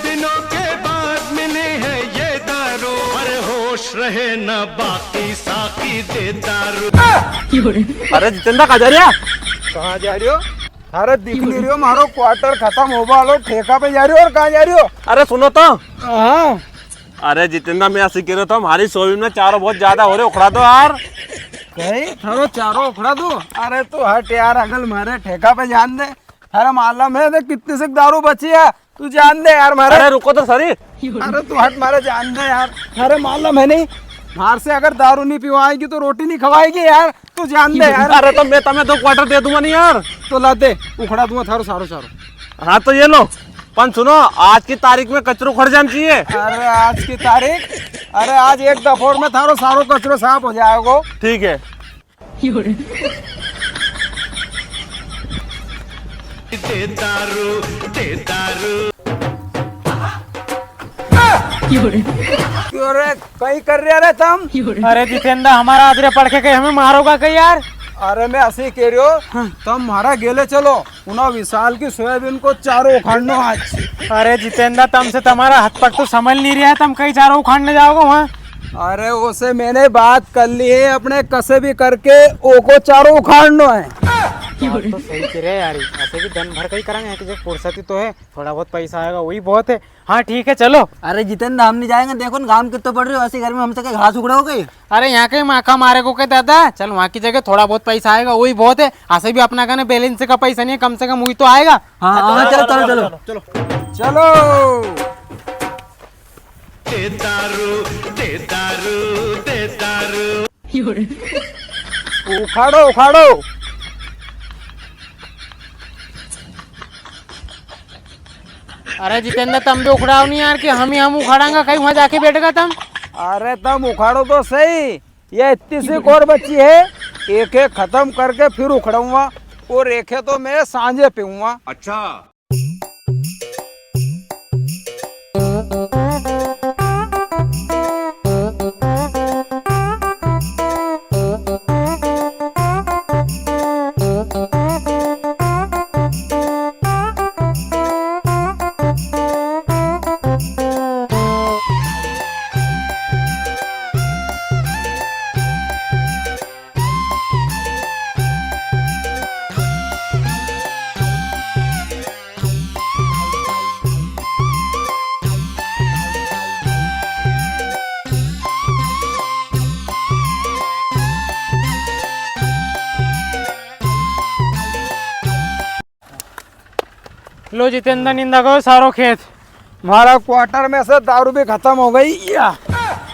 दिनों के बाद मिली है ये दारू, अरे होश रहे न बाकी साकी दे दारू। अरे जितेंद्र कहाँ जा रही है? कहाँ जा रही हो? अरे दिख नहीं रही हो, मारो क्वार्टर खत्म हो वालो, ठेका पे जा रही हो और कहाँ जा रही हो? अरे सुनो तो। हाँ अरे जितेंद्र मैं ऐसे कह रहा था, हमारी सोयाबीन में चारों बहुत ज्यादा हो रहे, उखड़ा दो यार। कहीं थारो चारों उखड़ा दो। अरे तू हट यार, अगल मारे ठेका पे जान दे। अरे मालूम है देख कितनी से दारू बची है, तू जान दे यार मारे। अरे रुको तो सरी। अरे तू हट मारे, जान दे यार। अरे मालूम है नहीं, बाहर से अगर दारू नहीं पिवाएगी तो रोटी नहीं खवाएगी यार, तू जान दे यार। अरे तो मैं तुम्हें 2 क्वार्टर दे दूंगा नहीं यार। तो ला दे, उखड़ा दूंगा थारो सारो सारो। हाँ तो ये लो, पर सुनो आज की तारीख में कचरो उखड़ जाना चाहिए। अरे आज की तारीख? अरे आज एक दफोर में थारो सारो कचरो साफ हो जाएगा। ठीक है। दे दारू दे दारू। क्यों रे, कहीं कर रहे रे तुम? अरे जितेंद्र हमारा आदरे पढ़ के कहीं हमें मारोगा कहीं यार? अरे मैं ऐसे ही कह रही हो, तुम मारा गेले चलो, उन्हें विशाल की सोयाबीन को चारों उखाड़नो आज। अरे जितेंद्र तुमसे तुम्हारा हाथ पग तो संभल नहीं रहा है, तुम कहीं चारों उखाड़ने जाओगे वहाँ? अरे उसे मैंने बात कर ली है, अपने कसे भी करके ओ को चारों उखाड़नो है। तो सही कह रहे यार, ऐसे भी दिन भर का ही करेंगे कि जो फुर्सती तो है, थोड़ा बहुत पैसा आएगा वही बहुत है। हाँ ठीक है चलो। अरे जितेंद्र हम नहीं जाएंगे, देखो ना घाम कितना पड़ रही हो, ऐसे घर में हमसे क्या घास उगड़ा हो गई? अरे यहाँ कहीं माखा मारे को क्या दादा, चल वहाँ की जगह थोड़ा बहुत पैसा आएगा वही बहुत है। ऐसे भी अपना कहने बैलेंस का पैसा नहीं है, कम से कम वही तो आएगा। हाँ चलो चलो चलो चलो चलो। दे दारू दे दारू दे दारू। उखाड़ो उखाड़ो। अरे जितेंद्र तुम भी उखड़ाओ नहीं यार, कि हम उखाड़ांगा, कहीं वहाँ जाके बैठेगा तुम। अरे तुम उखाड़ो तो सही, ये इतनी सी और बची है, एक एक खत्म करके फिर उखड़ूंगा, और एक तो मैं सांझे पीऊंगा। अच्छा। लो जितेंद्र निंदा करो सारो खेत। हमारा क्वार्टर में से दारू भी खत्म हो गई या।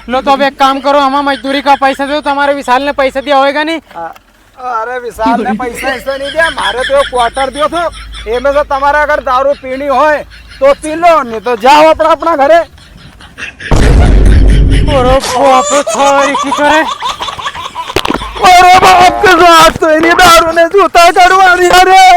लो तो अब एक काम करो, हमें मजदूरी का पैसा दो, तो हमारे विशाल ने पैसा दिया होएगा नहीं? अरे विशाल ने पैसा ऐसा नहीं दिया, हमारे तो क्वार्टर दियो तो ये में से तुम्हारा अगर दारू पीनी हो तो पी लो, नहीं तो जाओ अपना अपना घरे। अरे बाप रे, थारी की तरह। अरे बाप के साथ तो इन्हीं दारू ने जूता चढ़वा दिया रे।